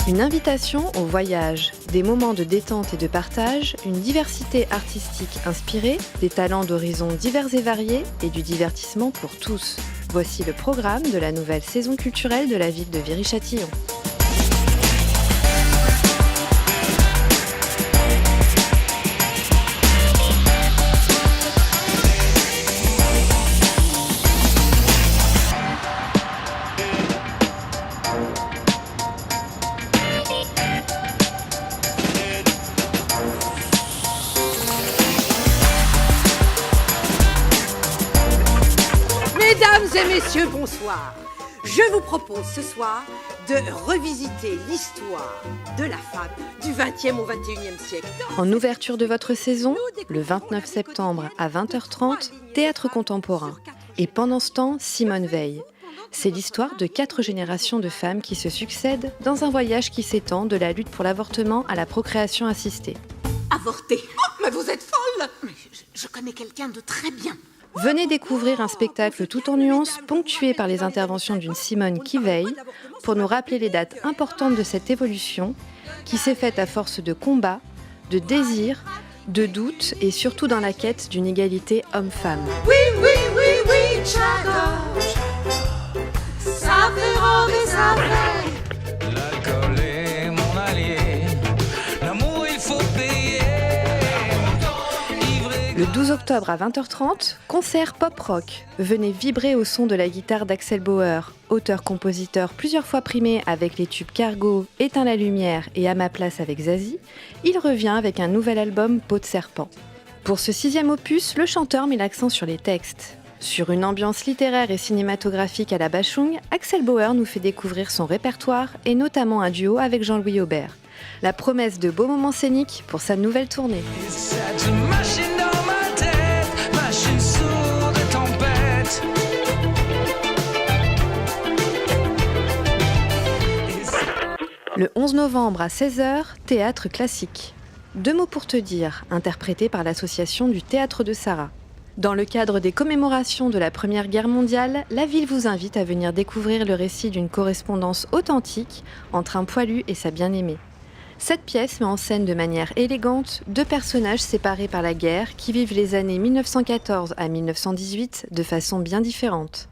Une invitation au voyage, des moments de détente et de partage, une diversité artistique inspirée, des talents d'horizons divers et variés et du divertissement pour tous. Voici le programme de la nouvelle saison culturelle de la ville de Viry-Châtillon. Mesdames et messieurs, bonsoir. Je vous propose ce soir de revisiter l'histoire de la femme du 20e au 21e siècle. En ouverture de votre saison, le 29 septembre à 20h30, théâtre contemporain. Et pendant ce temps, Simone Veil. C'est l'histoire de 4 générations de femmes qui se succèdent dans un voyage qui s'étend de la lutte pour l'avortement à la procréation assistée. Avorter. Oh, mais vous êtes folle. Je connais quelqu'un de très bien. Venez découvrir un spectacle tout en nuances, ponctué par les interventions d'une Simone qui veille, pour nous rappeler les dates importantes de cette évolution, qui s'est faite à force de combats, de désirs, de doutes et surtout dans la quête d'une égalité homme-femme. Oui, oui, oui, oui, j'adore. Ça fait rêver, ça fait. L'alcool est mon allié. L'amour, il faut payer. Le 12 octobre à 20h30, concert pop-rock. Venez vibrer au son de la guitare d'Axel Bauer, auteur-compositeur plusieurs fois primé avec les tubes Cargo, Éteins la lumière et À ma place avec Zazie. Il revient avec un nouvel album Peau de serpent. Pour ce 6e opus, le chanteur met l'accent sur les textes. Sur une ambiance littéraire et cinématographique à la Bachung, Axel Bauer nous fait découvrir son répertoire et notamment un duo avec Jean-Louis Aubert. La promesse de beaux moments scéniques pour sa nouvelle tournée. Le 11 novembre à 16h, théâtre classique. 2 mots pour te dire, interprété par l'association du Théâtre de Sarah. Dans le cadre des commémorations de la Première Guerre mondiale, la ville vous invite à venir découvrir le récit d'une correspondance authentique entre un poilu et sa bien-aimée. Cette pièce met en scène de manière élégante 2 personnages séparés par la guerre qui vivent les années 1914 à 1918 de façon bien différente.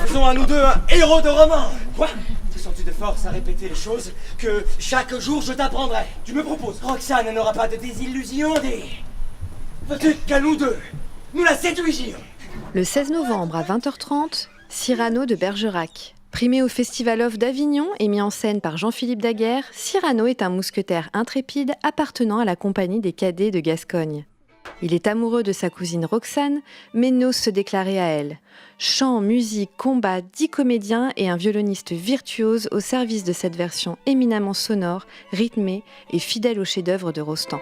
Faisons à nous deux un héros de roman. Quoi? Te sens-tu de force à répéter les choses que chaque jour je t'apprendrai? Tu me proposes, Roxane n'aura pas de désillusion, veux-tu qu'à nous deux, nous la séduisions? Le 16 novembre à 20h30, Cyrano de Bergerac. Primé au Festival of d'Avignon et mis en scène par Jean-Philippe Daguerre, Cyrano est un mousquetaire intrépide appartenant à la compagnie des cadets de Gascogne. Il est amoureux de sa cousine Roxane, mais n'ose se déclarer à elle. Chant, musique, combat, 10 comédiens et un violoniste virtuose au service de cette version éminemment sonore, rythmée et fidèle au chef-d'œuvre de Rostand.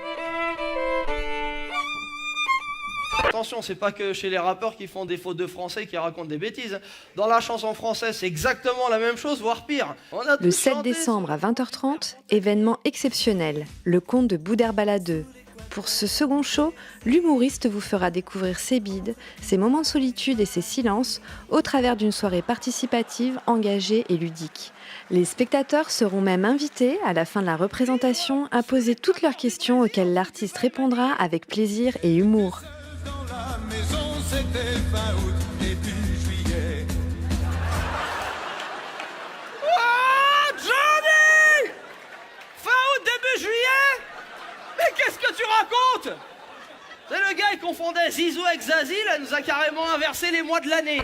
Attention, c'est pas que chez les rappeurs qui font des fautes de français qui racontent des bêtises. Dans la chanson française, c'est exactement la même chose, voire pire. Le 7 décembre à 20h30, événement exceptionnel, le conte de Boudherbala 2. Pour ce second show, l'humoriste vous fera découvrir ses bides, ses moments de solitude et ses silences au travers d'une soirée participative, engagée et ludique. Les spectateurs seront même invités, à la fin de la représentation, à poser toutes leurs questions auxquelles l'artiste répondra avec plaisir et humour. C'était fin août, début juillet. Oh, Johnny! Fin août, début juillet? Mais qu'est-ce que tu racontes? C'est le gars qui confondait Zizou avec Zazie, là, il nous a carrément inversé les mois de l'année.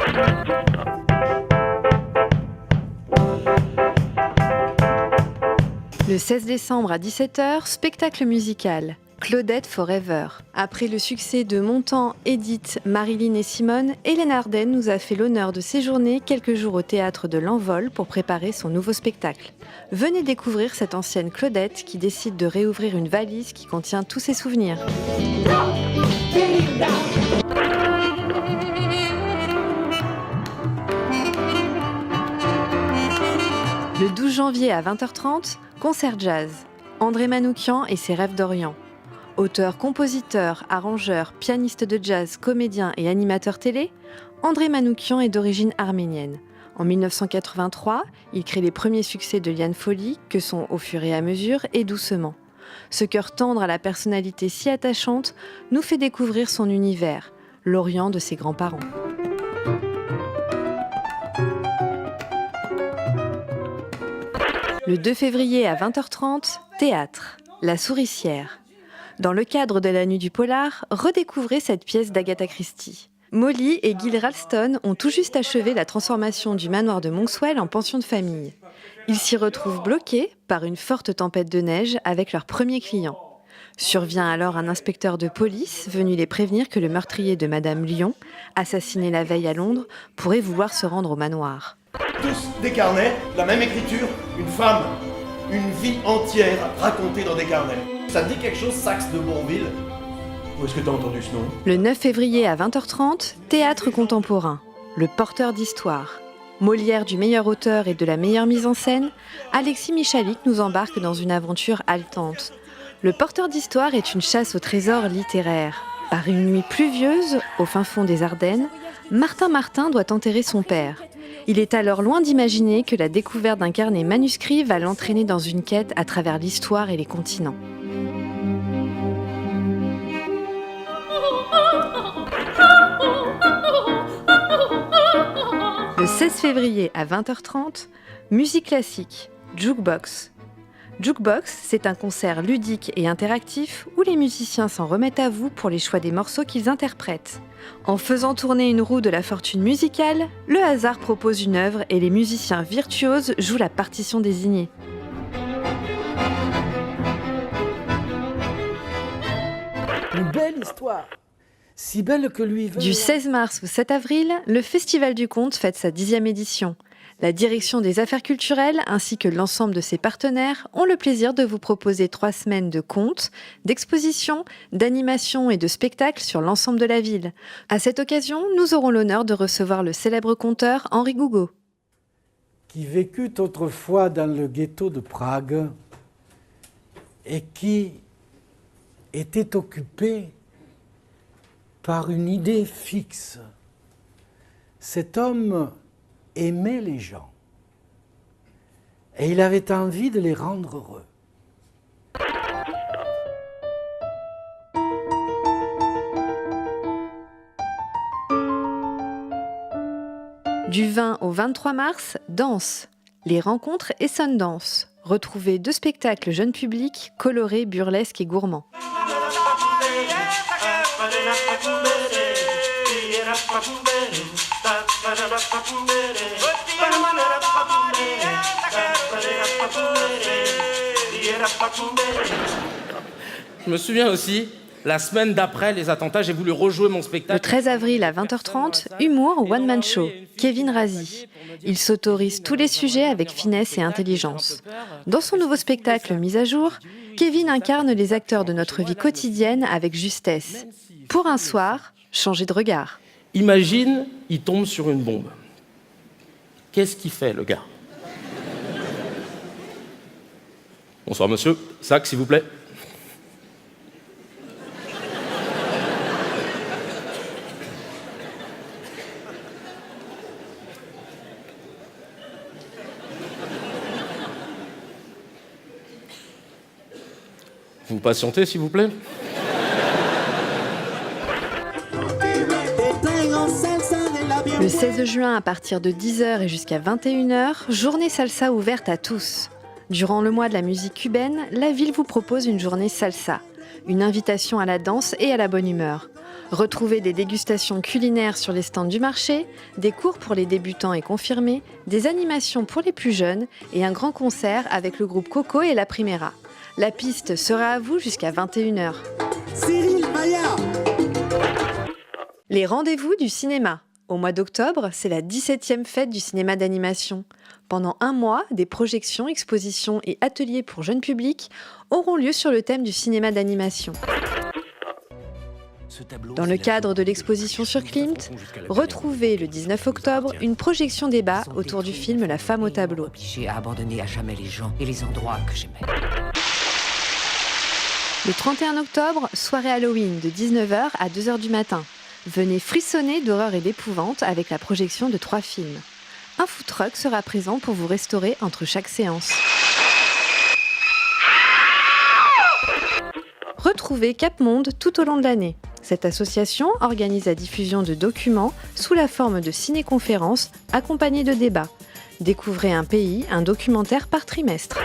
Le 16 décembre à 17h, spectacle musical. Claudette Forever. Après le succès de Montand, Edith, Marilyn et Simone, Hélène Ardenne nous a fait l'honneur de séjourner quelques jours au théâtre de l'Envol pour préparer son nouveau spectacle. Venez découvrir cette ancienne Claudette qui décide de réouvrir une valise qui contient tous ses souvenirs. Le 12 janvier à 20h30, concert jazz. André Manoukian et ses Rêves d'Orient. Auteur, compositeur, arrangeur, pianiste de jazz, comédien et animateur télé, André Manoukian est d'origine arménienne. En 1983, il crée les premiers succès de Liane Folly, que sont Au fur et à mesure et Doucement. Ce cœur tendre à la personnalité si attachante nous fait découvrir son univers, l'Orient de ses grands-parents. Le 2 février à 20h30, théâtre, La Souricière. Dans le cadre de la Nuit du Polar, redécouvrez cette pièce d'Agatha Christie. Molly et Gil Ralston ont tout juste achevé la transformation du manoir de Monkswell en pension de famille. Ils s'y retrouvent bloqués par une forte tempête de neige avec leur premier client. Survient alors un inspecteur de police venu les prévenir que le meurtrier de Madame Lyon, assassiné la veille à Londres, pourrait vouloir se rendre au manoir. Tous des carnets, la même écriture, une femme, une vie entière racontée dans des carnets. Ça te dit quelque chose, Saxe de Bourville? Où est-ce que t'as entendu ce nom? Le 9 février à 20h30, théâtre contemporain, Le porteur d'histoire. Molière du meilleur auteur et de la meilleure mise en scène, Alexis Michalik nous embarque dans une aventure haletante. Le porteur d'histoire est une chasse au trésor littéraire. Par une nuit pluvieuse, au fin fond des Ardennes, Martin doit enterrer son père. Il est alors loin d'imaginer que la découverte d'un carnet manuscrit va l'entraîner dans une quête à travers l'histoire et les continents. Le 16 février à 20h30, musique classique, Jukebox. Jukebox, c'est un concert ludique et interactif où les musiciens s'en remettent à vous pour les choix des morceaux qu'ils interprètent. En faisant tourner une roue de la fortune musicale, le hasard propose une œuvre et les musiciens virtuoses jouent la partition désignée. Une belle histoire, si belle que lui veut. Du 16 mars au 7 avril, le Festival du Conte fête sa 10e édition. La Direction des Affaires culturelles ainsi que l'ensemble de ses partenaires ont le plaisir de vous proposer 3 semaines de contes, d'expositions, d'animations et de spectacles sur l'ensemble de la ville. À cette occasion, nous aurons l'honneur de recevoir le célèbre conteur Henri Gougaud. Qui vécut autrefois dans le ghetto de Prague et qui était occupé par une idée fixe. Cet homme aimait les gens et il avait envie de les rendre heureux. Du 20 au 23 mars, danse, les rencontres et Sundance. Retrouvez 2 spectacles jeunes publics, colorés, burlesques et gourmands. Je me souviens aussi, la semaine d'après les attentats, j'ai voulu rejouer mon spectacle. Le 13 avril à 20h30, humour one-man show, Kevin Razi. Il s'autorise tous les sujets avec finesse et intelligence. Dans son nouveau spectacle Mise à jour, Kevin incarne les acteurs de notre vie quotidienne avec justesse. Pour un soir, changer de regard. Imagine, il tombe sur une bombe. Qu'est-ce qu'il fait, le gars? Bonsoir, monsieur. Sac, s'il vous plaît. Vous patientez, s'il vous plaît. Le 16 juin, à partir de 10h et jusqu'à 21h, journée salsa ouverte à tous. Durant le mois de la musique cubaine, la ville vous propose une journée salsa, une invitation à la danse et à la bonne humeur. Retrouvez des dégustations culinaires sur les stands du marché, des cours pour les débutants et confirmés, des animations pour les plus jeunes et un grand concert avec le groupe Coco et la Primera. La piste sera à vous jusqu'à 21h. Cyril Maillard. Les rendez-vous du cinéma. Au mois d'octobre, c'est la 17e fête du cinéma d'animation. Pendant un mois, des projections, expositions et ateliers pour jeunes publics auront lieu sur le thème du cinéma d'animation. Dans le cadre de l'exposition sur Klimt, retrouvez le 19 octobre une projection débat autour du film La femme au tableau. Obligé à abandonner à jamais les gens et les endroits que j'aimais. Le 31 octobre, soirée Halloween de 19h à 2h du matin. Venez frissonner d'horreur et d'épouvante avec la projection de 3 films. Un food truck sera présent pour vous restaurer entre chaque séance. Retrouvez Cap Monde tout au long de l'année. Cette association organise la diffusion de documents sous la forme de ciné-conférences accompagnées de débats. Découvrez un pays, un documentaire par trimestre.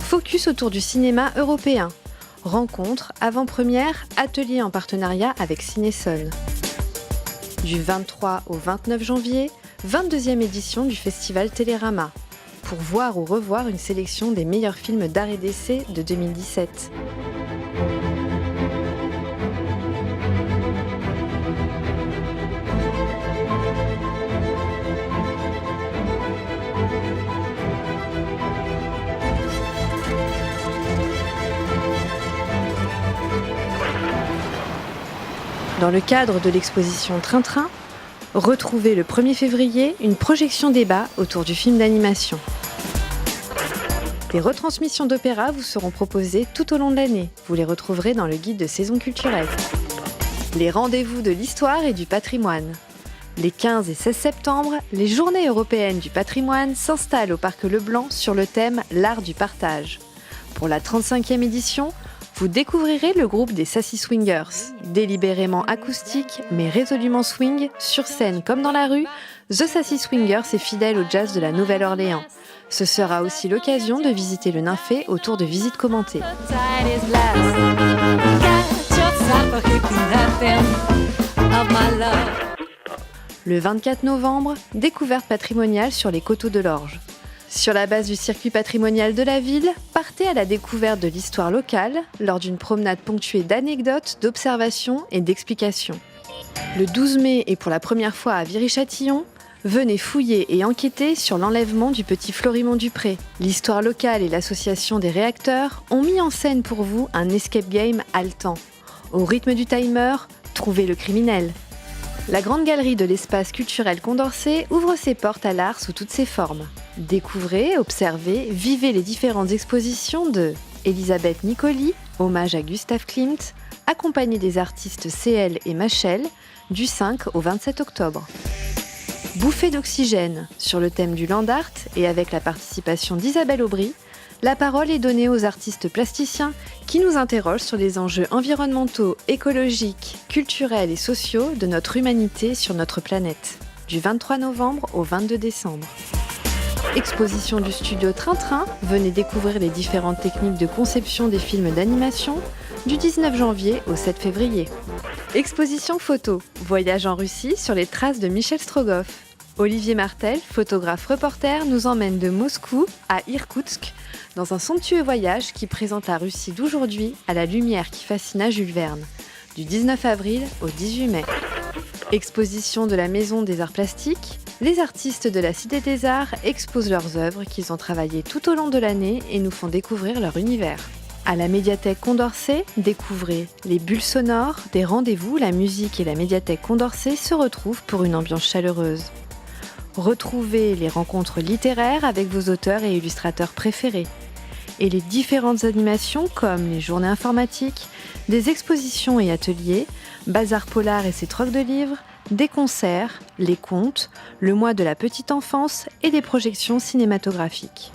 Focus autour du cinéma européen. Rencontres, avant-première, ateliers en partenariat avec Cineson. Du 23 au 29 janvier, 22e édition du festival Télérama, pour voir ou revoir une sélection des meilleurs films d'art et d'essai de 2017. Dans le cadre de l'exposition Train-Train, retrouvez le 1er février une projection débat autour du film d'animation. Des retransmissions d'opéra vous seront proposées tout au long de l'année. Vous les retrouverez dans le guide de saison culturelle. Les rendez-vous de l'histoire et du patrimoine. Les 15 et 16 septembre, les Journées européennes du patrimoine s'installent au Parc Leblanc sur le thème « L'art du partage ». Pour la 35e édition, vous découvrirez le groupe des Sassy Swingers. Délibérément acoustique, mais résolument swing, sur scène comme dans la rue, The Sassy Swingers est fidèle au jazz de la Nouvelle-Orléans. Ce sera aussi l'occasion de visiter le Nymphée autour de visites commentées. Le 24 novembre, découverte patrimoniale sur les coteaux de l'Orge. Sur la base du circuit patrimonial de la ville, partez à la découverte de l'histoire locale lors d'une promenade ponctuée d'anecdotes, d'observations et d'explications. Le 12 mai et pour la première fois à Viry-Châtillon, venez fouiller et enquêter sur l'enlèvement du petit Florimond-Dupré. L'histoire locale et l'association des réacteurs ont mis en scène pour vous un escape game haletant. Au rythme du timer, trouvez le criminel. La grande galerie de l'espace culturel Condorcet ouvre ses portes à l'art sous toutes ses formes. Découvrez, observez, vivez les différentes expositions de Elisabeth Nicoli, hommage à Gustav Klimt, accompagnée des artistes CL et Machel, du 5 au 27 octobre. Bouffée d'oxygène, sur le thème du land art et avec la participation d'Isabelle Aubry, la parole est donnée aux artistes plasticiens qui nous interrogent sur les enjeux environnementaux, écologiques, culturels et sociaux de notre humanité sur notre planète, du 23 novembre au 22 décembre. Exposition du studio Train-Train, venez découvrir les différentes techniques de conception des films d'animation, du 19 janvier au 7 février. Exposition photo, voyage en Russie sur les traces de Michel Strogoff. Olivier Martel, photographe-reporter, nous emmène de Moscou à Irkoutsk dans un somptueux voyage qui présente la Russie d'aujourd'hui à la lumière qui fascina Jules Verne, du 19 avril au 18 mai. Exposition de la Maison des Arts Plastiques, les artistes de la Cité des Arts exposent leurs œuvres qu'ils ont travaillées tout au long de l'année et nous font découvrir leur univers. À la médiathèque Condorcet, découvrez les bulles sonores, des rendez-vous, la musique et la médiathèque Condorcet se retrouvent pour une ambiance chaleureuse. Retrouvez les rencontres littéraires avec vos auteurs et illustrateurs préférés. Et les différentes animations comme les journées informatiques, des expositions et ateliers, Bazar Polar et ses trocs de livres, des concerts, les contes, le mois de la petite enfance et des projections cinématographiques.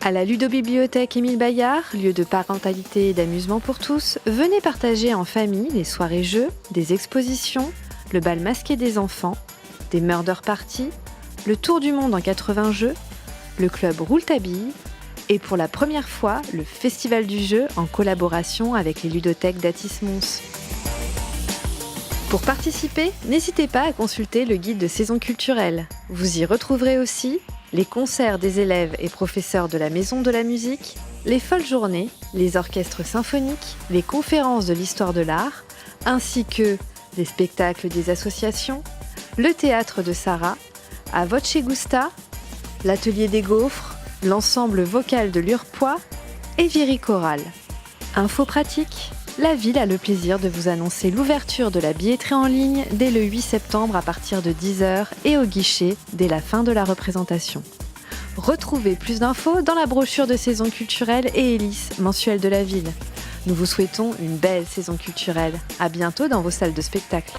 À la Ludobibliothèque Émile Bayard, lieu de parentalité et d'amusement pour tous, venez partager en famille les soirées-jeux, des expositions, le bal masqué des enfants, des murder parties, le tour du monde en 80 jeux, le club Rouletabille et pour la première fois, le Festival du jeu en collaboration avec les ludothèques d'Atis-Mons. Pour participer, n'hésitez pas à consulter le guide de saison culturelle. Vous y retrouverez aussi les concerts des élèves et professeurs de la Maison de la Musique, les folles journées, les orchestres symphoniques, les conférences de l'histoire de l'art, ainsi que les spectacles des associations, le théâtre de Sarah, à Voce Gusta, l'atelier des gaufres, l'ensemble vocal de l'Urpois et Viry Choral. Info pratique, la ville a le plaisir de vous annoncer l'ouverture de la billetterie en ligne dès le 8 septembre à partir de 10h et au guichet dès la fin de la représentation. Retrouvez plus d'infos dans la brochure de saison culturelle et Hélice, mensuel de la ville. Nous vous souhaitons une belle saison culturelle. À bientôt dans vos salles de spectacle.